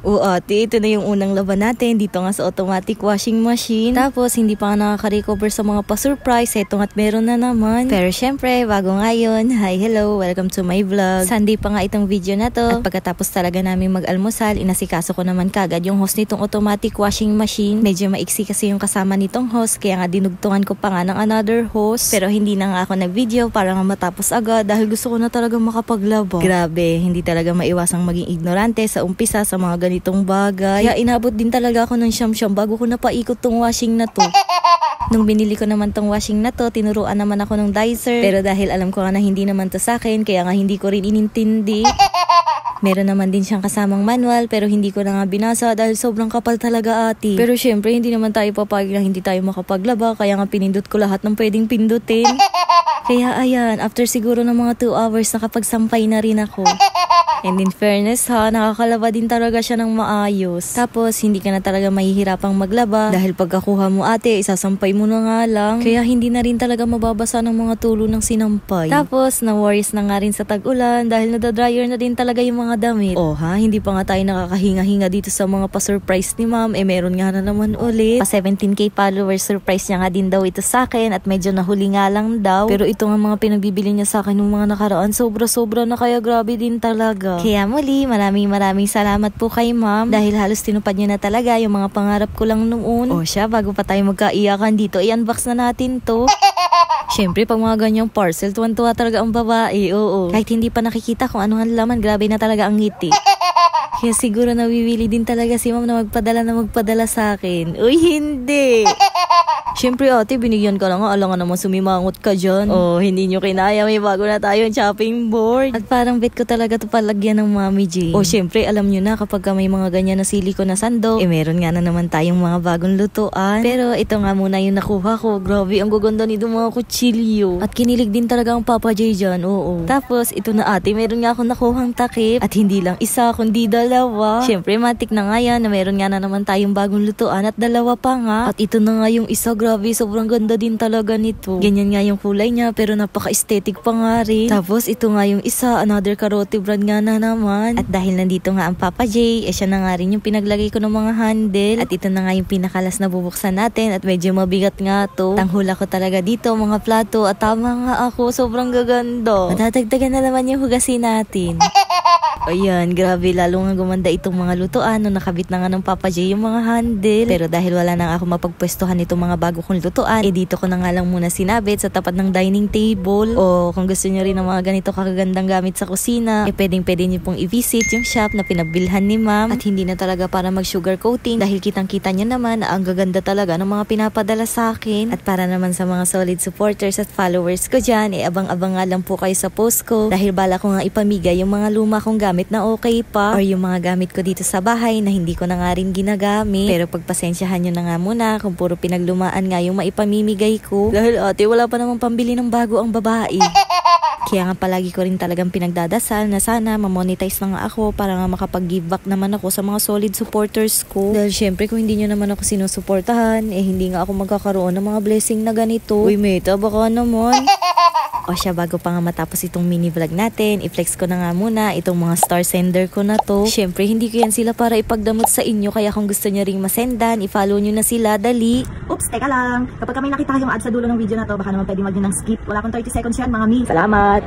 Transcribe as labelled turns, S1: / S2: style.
S1: O ate, ito na yung unang laban natin dito nga sa automatic washing machine. Tapos hindi pa nga nakaka-recover sa mga pa-surprise. Eto nga't meron na naman. Pero syempre, bago ngayon, hi, hello, welcome to my vlog. Sunday pa nga itong video na to. At pagkatapos talaga namin mag-almusal, inasikaso ko naman kagad yung host nitong automatic washing machine. Medyo maiksi kasi yung kasama nitong host, kaya nga dinugtungan ko pa nga ng another host. Pero hindi na nga ako nag-video para nga matapos agad dahil gusto ko na talaga makapaglaba. Grabe, hindi talaga maiwasang maging ignorante sa umpisa sa mga ganitong bagay. Kaya inabot din talaga ako ng siyam-siyam bago ko napaikot tong washing na to. Nung binili ko naman tong washing na to, tinuruan naman ako ng dicer. Pero dahil alam ko nga na hindi naman to sa akin, kaya nga hindi ko rin inintindi. Meron naman din siyang kasamang manual pero hindi ko na nga binasa dahil sobrang kapal talaga ate. Pero syempre hindi naman tayo papayag na hindi tayo makapaglaba, kaya nga pinindot ko lahat ng pwedeng pindutin. Kaya ayan, after siguro ng mga 2 hours nakapagsampay na rin ako. And in fairness ha, nakakalaba din talaga siya ng maayos. Tapos hindi ka na talaga mahihirapang maglaba dahil pagkakuha mo ate, isasampay mo na nga lang. Kaya hindi na rin talaga mababasa ng mga tulo ng sinampay. Tapos na-worries na nga rin sa tag-ulan dahil nadadryer na din talaga yung mga damit. Oh ha, hindi pa nga tayo nakakahinga-hinga dito sa mga pa-surprise ni ma'am. Meron nga na naman ulit. Pa 17k followers surprise niya nga din daw ito sa akin at medyo nahuli nga lang daw. Pero ito nga mga pinagbibili niya sa akin ng mga nakaraan, sobra-sobra na kaya grabe din talaga. Kaya muli, maraming salamat po kay ma'am dahil halos tinupad niyo na talaga yung mga pangarap ko lang noon. O siya, bago pa tayo magkaiyakan dito, i-unbox na natin to. Siyempre, pag mga ganyang parcel, tuwan-tuwa talaga ang babae, oo. Kahit hindi pa nakikita kung ano ang laman, grabe na talaga ang ngiti. Kaya siguro nawiwili din talaga si ma'am na magpadala sa akin. Uy, hindi! Siyempre ate, binigyan ka lang nga, alangan naman sumimangot ka dyan. Oh, hindi nyo kinaya, may bago na tayo chopping board. At parang bet ko talaga ito palagyan ng Mami Jane. Oh, siyempre alam nyo na kapag may mga ganyan na silikon na sandok, meron nga na naman tayong mga bagong lutuan. Pero ito nga muna yung nakuha ko. Grabe, ang gaganda nito mga kutsilyo. At kinilig din talaga ang Papa J dyan, oo. Tapos ito na ate, meron nga akong nakuhang takip. At hindi lang isa, kundi dalawa. Siyempre matik na nga yan na meron nga na naman tayong bagong lutuan at dalawa pa nga. At ito na nga yung isa, grabe, sobrang ganda din talaga nito. Ganyan nga yung kulay niya pero napaka-aesthetic pa nga rin. Tapos ito nga yung isa, another karote brand nga na naman. At dahil nandito nga ang Papa J, siya na nga rin yung pinaglagay ko ng mga handle. At ito na nga yung pinakalas na bubuksan natin at medyo mabigat nga to. Tanghula ko talaga dito mga plato at tama nga ako, sobrang gaganda. Matadagdagan na naman yung hugasin natin. Ayan, grabe, lalo nga gumanda itong mga lutuan nung nakabit na nga ng Papa J yung mga handle. Pero dahil wala na ako mapagpwestuhan itong mga bago kong lutuan, dito ko na nga lang muna sinabit sa tapat ng dining table. O kung gusto nyo rin ng mga ganito kakagandang gamit sa kusina, pwedeng nyo pong i-visit yung shop na pinabilhan ni ma'am. At hindi na talaga para mag-sugar coating dahil kitang-kita nyo naman na ang gaganda talaga ng mga pinapadala sa akin. At para naman sa mga solid supporters at followers ko dyan, abang-abang nga lang po kayo sa post ko dahil bala ko nga ipamigay yung mga luma kong gamit na okay pa or yung mga gamit ko dito sa bahay na hindi ko na nga rin ginagamit. Pero pagpasensyahan nyo na nga muna kung puro pinaglumaan nga yung maipamimigay ko dahil ate wala pa namang pambili ng bago ang babae. Kaya nga palagi ko rin talagang pinagdadasal na sana mamonetize na nga ako para nga makapag-give back naman ako sa mga solid supporters ko. Dahil syempre kung hindi nyo naman ako sinusuportahan, hindi nga ako magkakaroon ng mga blessing na ganito. Uy Meta, baka naman. O siya, bago pa nga matapos itong mini vlog natin, i-flex ko na nga muna itong mga star sender ko na to. Syempre hindi ko yan sila para ipagdamot sa inyo, kaya kung gusto nyo ring masendan, i-follow nyo na sila, dali.
S2: Oops, teka lang. Kapag may nakita kayong ad sa dulo ng video na to, baka naman pwede mag nyo ng skip. Wala akong 30 seconds yan, mga mi. Salamat!